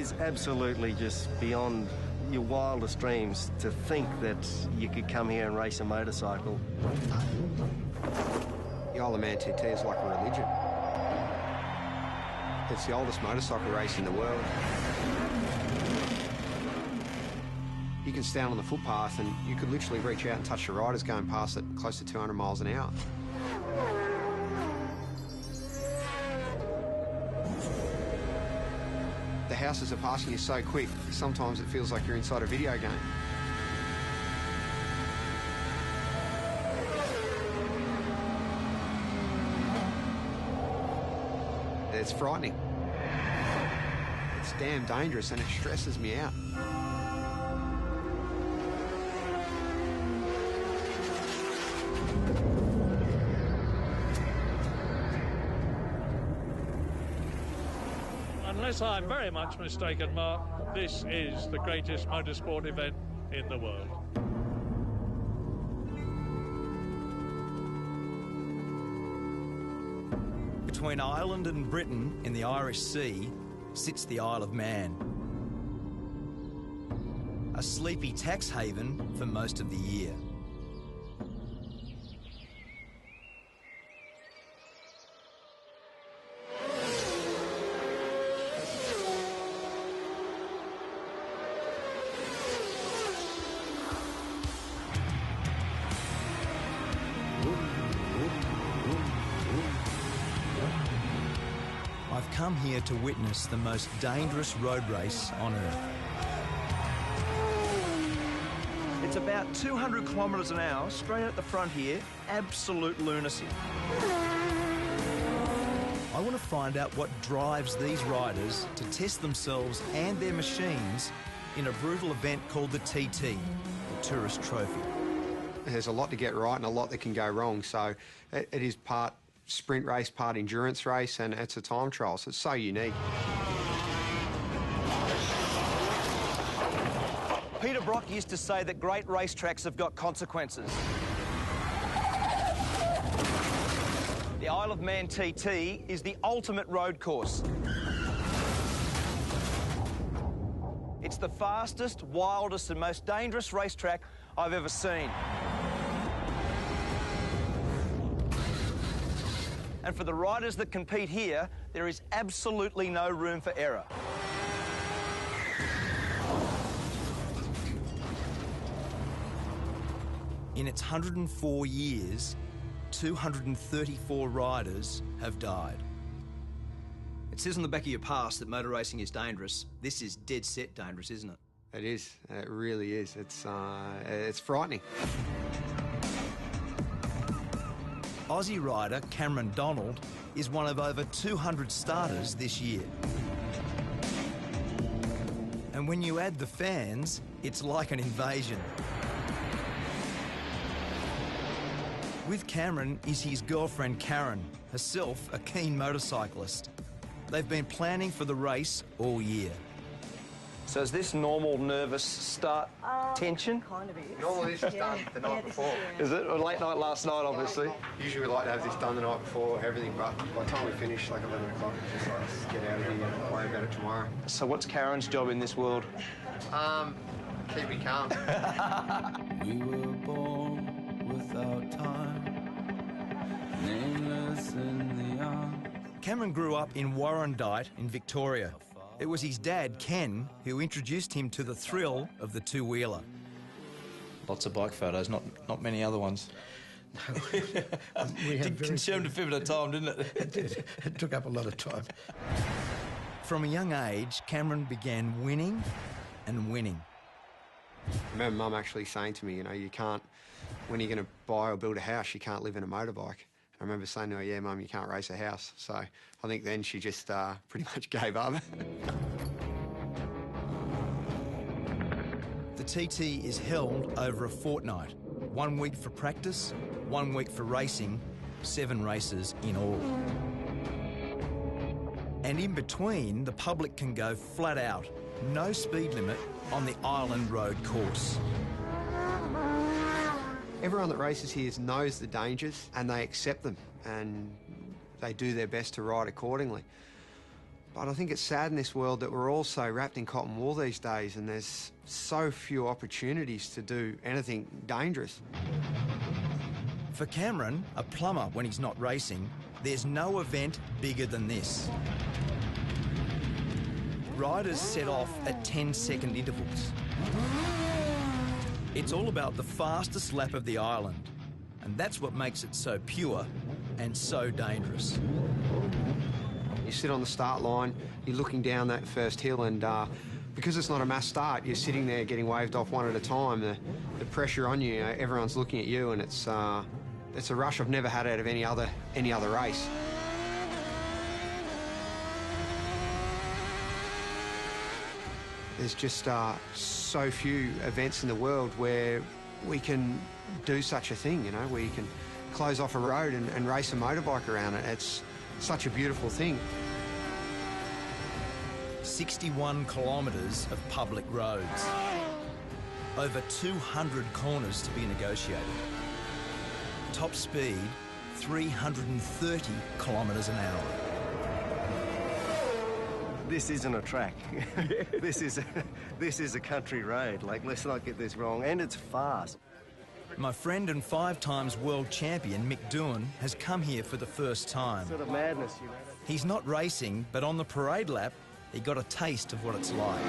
is absolutely just beyond your wildest dreams to think that you could come here and race a motorcycle. The Isle of Man TT is like a religion. It's the oldest motorcycle race in the world. You can stand on the footpath and you could literally reach out and touch the riders going past at close to 200 miles an hour. The houses are passing you so quick, sometimes it feels like you're inside a video game. It's frightening. It's damn dangerous and it stresses me out. Unless I'm very much mistaken, Mark, this is the greatest motorsport event in the world. Between Ireland and Britain in the Irish Sea sits the Isle of Man. A sleepy tax haven for most of the year. I've come here to witness the most dangerous road race on Earth. It's about 200 kilometres an hour, straight at the front here, absolute lunacy. I want to find out what drives these riders to test themselves and their machines in a brutal event called the TT, the Tourist Trophy. There's a lot to get right and a lot that can go wrong, so it is part sprint race, part endurance race, and it's a time trial, so it's so unique. Peter Brock used to say that great racetracks have got consequences. The Isle of Man TT is the ultimate road course. It's the fastest, wildest and most dangerous racetrack I've ever seen. And for the riders that compete here, there is absolutely no room for error. In its 104 years, 234 riders have died. It says on the back of your pass that motor racing is dangerous. This is dead set dangerous, isn't it? It is. It really is. It's frightening. Aussie rider Cameron Donald is one of over 200 starters this year. And when you add the fans, it's like an invasion. With Cameron is his girlfriend Karen, herself a keen motorcyclist. They've been planning for the race all year. So is this normal nervous start tension? Kind of is. Normally this is done the night before. Is it? Or late night last night, obviously? Usually we like to have this done the night before, everything, but by the time we finish, like 11 o'clock, it's just like, let's get out of here and worry about it tomorrow. So what's Karen's job in this world? Keep me calm. We were born without time, nameless in the arms. Cameron grew up in Warrandyte in Victoria. It was his dad, Ken, who introduced him to the thrill of the two-wheeler. Lots of bike photos, not many other ones. No, we had consumed a fair bit of time, didn't it? It did. It took up a lot of time. From a young age, Cameron began winning and winning. I remember Mum actually saying to me, you know, you can't, when you're going to buy or build a house, you can't live in a motorbike. I remember saying to her, yeah, Mum, you can't race a house. So I think then she just pretty much gave up. The TT is held over a fortnight. 1 week for practice, 1 week for racing, 7 races in all. And in between, the public can go flat out, no speed limit on the Island Road course. Everyone that races here knows the dangers and they accept them and they do their best to ride accordingly. But I think it's sad in this world that we're all so wrapped in cotton wool these days, and there's so few opportunities to do anything dangerous. For Cameron, a plumber when he's not racing, there's no event bigger than this. Riders set off at 10-second intervals. It's all about the fastest lap of the island, and that's what makes it so pure and so dangerous. You sit on the start line, you're looking down that first hill, and because it's not a mass start, you're sitting there getting waved off one at a time. The pressure on you, everyone's looking at you, and it's a rush I've never had out of any other race. There's just so few events in the world where we can do such a thing, where you can close off a road and race a motorbike around it. It's such a beautiful thing. 61 kilometres of public roads. Over 200 corners to be negotiated. Top speed, 330 kilometres an hour. This isn't a track. This is a country road. Like, let's not get this wrong. And it's fast. My friend and 5-times world champion Mick Doohan has come here for the first time. Sort of madness, He's not racing, but on the parade lap, he got a taste of what it's like.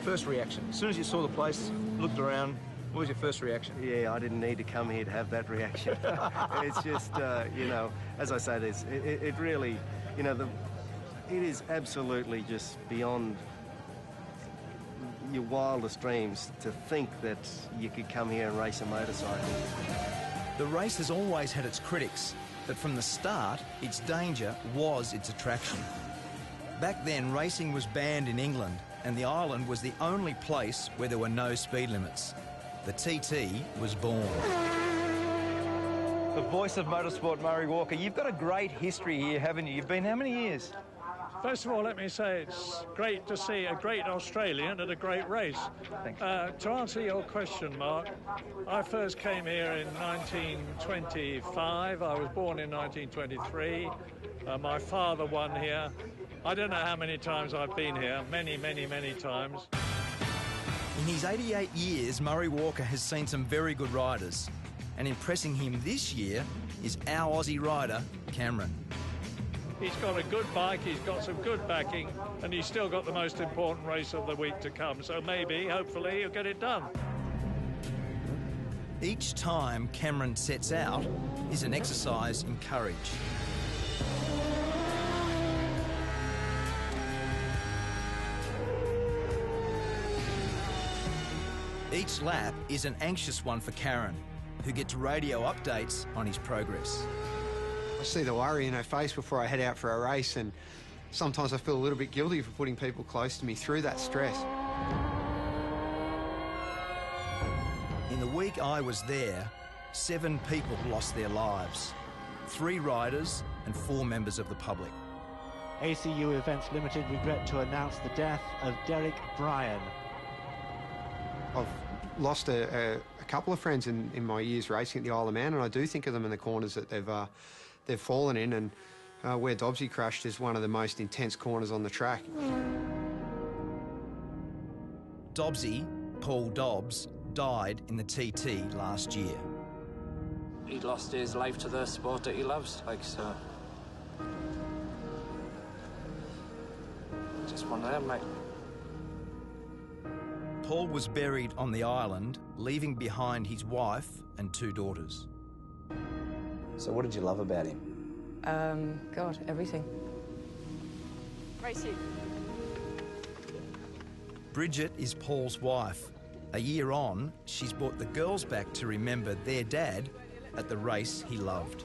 First reaction, as soon as you saw the place, looked around, what was your first reaction? Yeah, I didn't need to come here to have that reaction. It's just, as I say, it really, it is absolutely just beyond your wildest dreams to think that you could come here and race a motorcycle. The race has always had its critics, but from the start, its danger was its attraction. Back then, racing was banned in England, and the island was the only place where there were no speed limits. The TT was born. The voice of motorsport, Murray Walker. You've got a great history here, haven't you? You've been how many years? First of all, let me say it's great to see a great Australian at a great race. Thanks. To answer your question, Mark, I first came here in 1925. I was born in 1923. My father won here. I don't know how many times I've been here. Many, many, many times. In his 88 years, Murray Walker has seen some very good riders. And impressing him this year is our Aussie rider, Cameron. He's got a good bike, he's got some good backing, and he's still got the most important race of the week to come. So maybe, hopefully, he'll get it done. Each time Cameron sets out is an exercise in courage. Each lap is an anxious one for Karen, who gets radio updates on his progress. I see the worry in her face before I head out for a race, and sometimes I feel a little bit guilty for putting people close to me through that stress. In the week I was there, 7 people lost their lives. 3 riders and 4 members of the public. ACU Events Limited regret to announce the death of Derek Bryan. I've lost a couple of friends in my years racing at the Isle of Man, and I do think of them in the corners that they've fallen in, and where Dobbsy crashed is one of the most intense corners on the track. Dobbsy, Paul Dobbs, died in the TT last year. He lost his life to the sport that he loves, so. Just one of them, mate. Paul was buried on the island, leaving behind his wife and 2 daughters. So what did you love about him? God, everything. Racing. Bridget is Paul's wife. A year on, she's brought the girls back to remember their dad at the race he loved.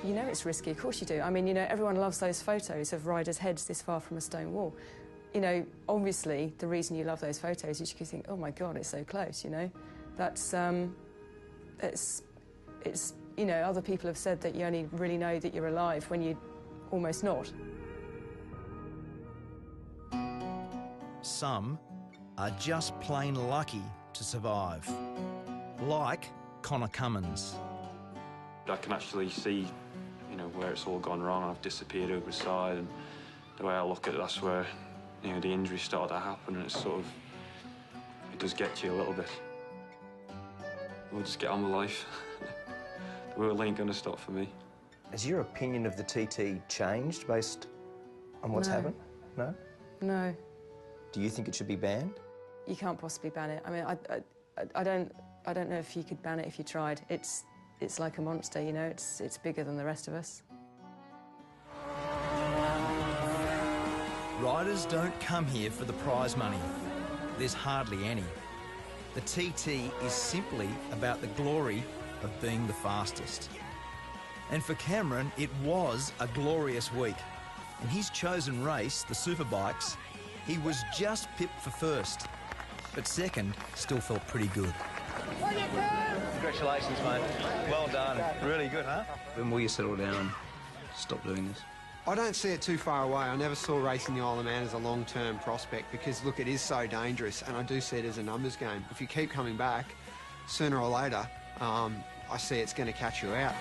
You know it's risky, of course you do. I mean, everyone loves those photos of riders' heads this far from a stone wall. Obviously, the reason you love those photos is you think, oh my God, it's so close, That's, it's other people have said that you only really know that you're alive when you're almost not. Some are just plain lucky to survive. Like Connor Cummins. I can actually see, know, where it's all gone wrong. I've disappeared over the side, and the way I look at it, that's where, you know, the injuries started to happen, and it's sort of, it does get to you a little bit. We'll just get on with life. The world ain't gonna stop for me. Has your opinion of the TT changed based on what's happened? No? No. Do you think it should be banned? You can't possibly ban it. I mean, I don't know if you could ban it if you tried. It's like a monster, you know. It's bigger than the rest of us. Riders don't come here for the prize money. There's hardly any. The TT is simply about the glory of being the fastest. And for Cameron, it was a glorious week. In his chosen race, the Superbikes, he was just pipped for first. But second still felt pretty good. Congratulations, mate. Well done. Really good, huh? When will you settle down and stop doing this? I don't see it too far away. I never saw racing the Isle of Man as a long-term prospect because, look, it is so dangerous, and I do see it as a numbers game. If you keep coming back, sooner or later, I see it's going to catch you out.